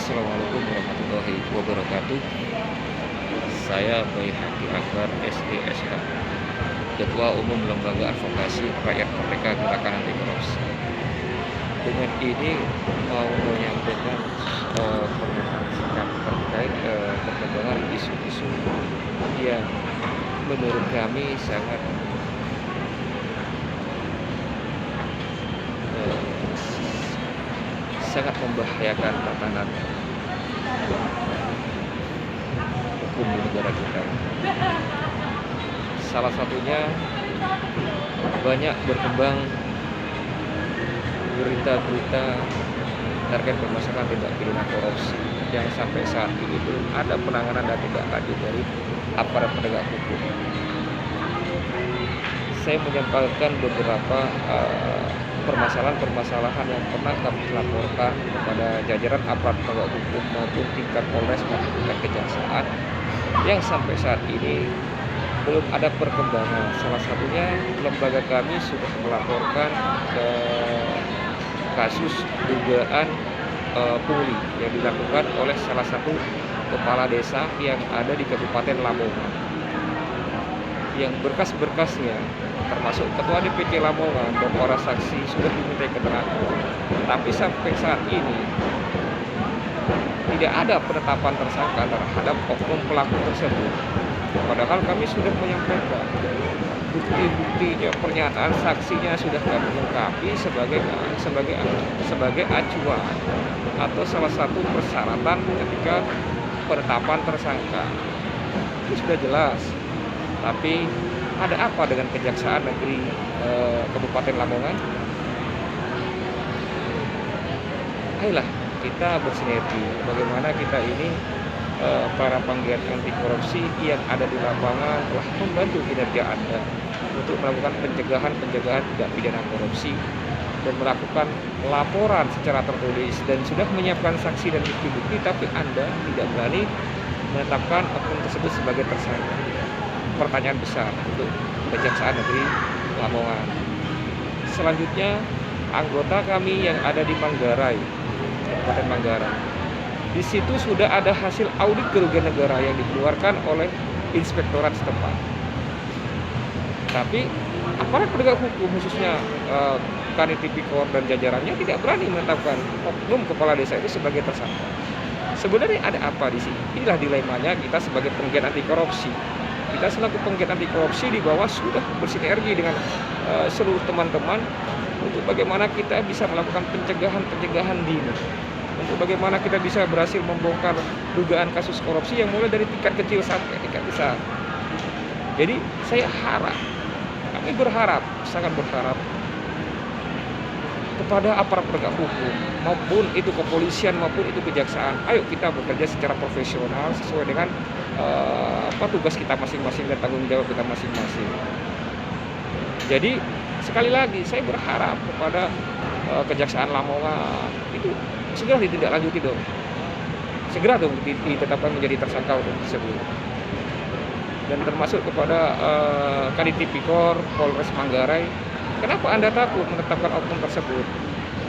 Assalamualaikum warahmatullahi wabarakatuh. Saya Baihaqi Akbar SESH, Ketua Umum Lembaga Advokasi Rakyat Merdeka Gerakan Anti Korupsi. Dengan ini mau menyampaikan pernyataan sikap terkait perkembangan isu-isu yang menurut kami sangat membahayakan tatanan hukum di negara kita. Salah satunya banyak berkembang berita-berita terkait permasalahan tindak pidana korupsi yang sampai saat ini belum ada penanganan dan tindak lanjut dari aparat penegak hukum. Saya menyampaikan beberapa permasalahan-permasalahan yang pernah kami laporkan kepada jajaran aparat penegak hukum maupun tingkat Polres maupun tingkat kejaksaan yang sampai saat ini belum ada perkembangan. Salah satunya lembaga kami sudah melaporkan ke kasus dugaan pungli yang dilakukan oleh salah satu kepala desa yang ada di Kabupaten Lamongan, yang berkas-berkasnya termasuk ketua DPC Lamongan dan para saksi sudah diminta keterangan, tapi sampai saat ini tidak ada penetapan tersangka terhadap oknum pelaku tersebut. Padahal kami sudah menyampaikan bukti-buktinya, pernyataan saksinya sudah kami lengkapi sebagai acuan atau salah satu persyaratan ketika penetapan tersangka. Itu sudah jelas. Tapi ada apa dengan Kejaksaan Negeri Kabupaten Lamongan? Ayolah kita bersinergi. Bagaimana kita ini para penggiat anti korupsi yang ada di lapangan telah membantu kinerja Anda untuk melakukan pencegahan tindak pidana korupsi dan melakukan laporan secara tertulis dan sudah menyiapkan saksi dan bukti-bukti, tapi Anda tidak berani menetapkan oknum tersebut sebagai tersangka. Pertanyaan besar untuk Kejaksaan Negeri Lamongan. Selanjutnya, anggota kami yang ada di Manggarai, Kabupaten Manggarai. Di situ sudah ada hasil audit kerugian negara yang dikeluarkan oleh inspektorat setempat. Tapi aparat penegak hukum khususnya Kanit Tipikor dan jajarannya tidak berani menetapkan oknum kepala desa itu sebagai tersangka. Sebenarnya ada apa di sini? Inilah dilemanya kita sebagai penggiat anti korupsi. Kita selaku penggiat anti korupsi di bawah sudah bersinergi dengan seluruh teman-teman untuk bagaimana kita bisa melakukan pencegahan dini. Untuk bagaimana kita bisa berhasil membongkar dugaan kasus korupsi yang mulai dari tingkat kecil sampai tingkat besar. Jadi kami sangat berharap kepada aparat penegak hukum maupun itu kepolisian maupun itu kejaksaan, ayo kita bekerja secara profesional sesuai dengan tugas kita masing-masing dan tanggung jawab kita masing-masing. Jadi sekali lagi saya berharap kepada Kejaksaan Lamongan itu segera ditindaklanjuti dong, segera dong ditetapkan menjadi tersangka untuk tersebut. Dan termasuk kepada Kanit Tipikor Polres Manggarai, kenapa Anda takut menetapkan oknum tersebut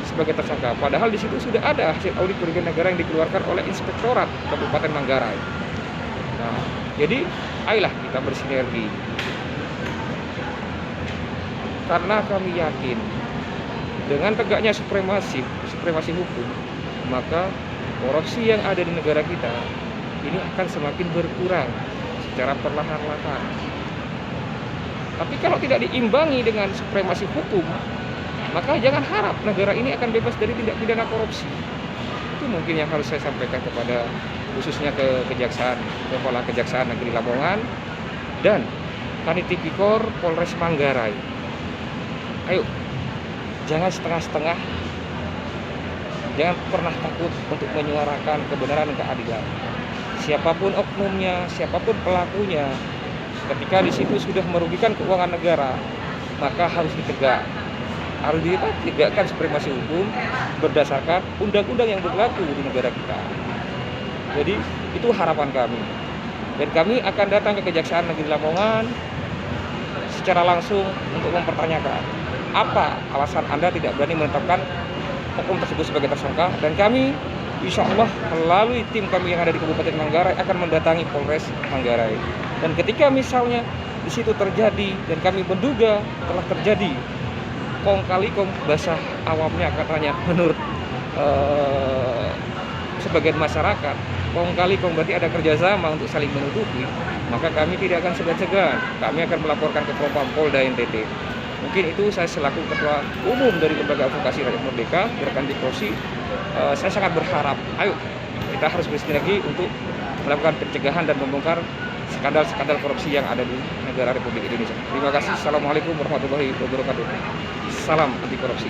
sebagai tersangka? Padahal di situ sudah ada hasil audit kerugian negara yang dikeluarkan oleh Inspektorat Kabupaten Manggarai. Nah, jadi ayolah kita bersinergi. Karena kami yakin dengan tegaknya supremasi hukum, maka korupsi yang ada di negara kita ini akan semakin berkurang secara perlahan-lahan. Tapi kalau tidak diimbangi dengan supremasi hukum, maka jangan harap negara ini akan bebas dari tindak pidana korupsi. Itu mungkin yang harus saya sampaikan kepada khususnya ke Kejaksaan, Kepala Kejaksaan Negeri Lamongan dan Kanit Tipikor Polres Manggarai. Ayo, jangan setengah-setengah, jangan pernah takut untuk menyuarakan kebenaran dan keadilan. Siapapun oknumnya, siapapun pelakunya, ketika di situ sudah merugikan keuangan negara, maka harus ditegakkan supremasi hukum berdasarkan undang-undang yang berlaku di negara kita. Jadi itu harapan kami. Dan kami akan datang ke Kejaksaan Negeri Lamongan secara langsung untuk mempertanyakan apa alasan Anda tidak berani menetapkan oknum tersebut sebagai tersangka, dan kami insya Allah melalui tim kami yang ada di Kabupaten Manggarai akan mendatangi Polres Manggarai. Dan ketika misalnya di situ terjadi dan kami menduga telah terjadi kong kali kong, bahasa awamnya katanya menurut sebagian masyarakat, kong kali kong berarti ada kerjasama untuk saling menutupi, maka kami tidak akan segan-segan, kami akan melaporkan ke Propam Polda NTT. Mungkin itu saya selaku Ketua Umum dari Lembaga Advokasi Rakyat Merdeka, Gerakan Diplosi, saya sangat berharap, ayo kita harus bersinergi untuk melakukan pencegahan dan membongkar skandal-skandal korupsi yang ada di negara Republik Indonesia. Terima kasih. Assalamualaikum warahmatullahi wabarakatuh. Salam anti korupsi.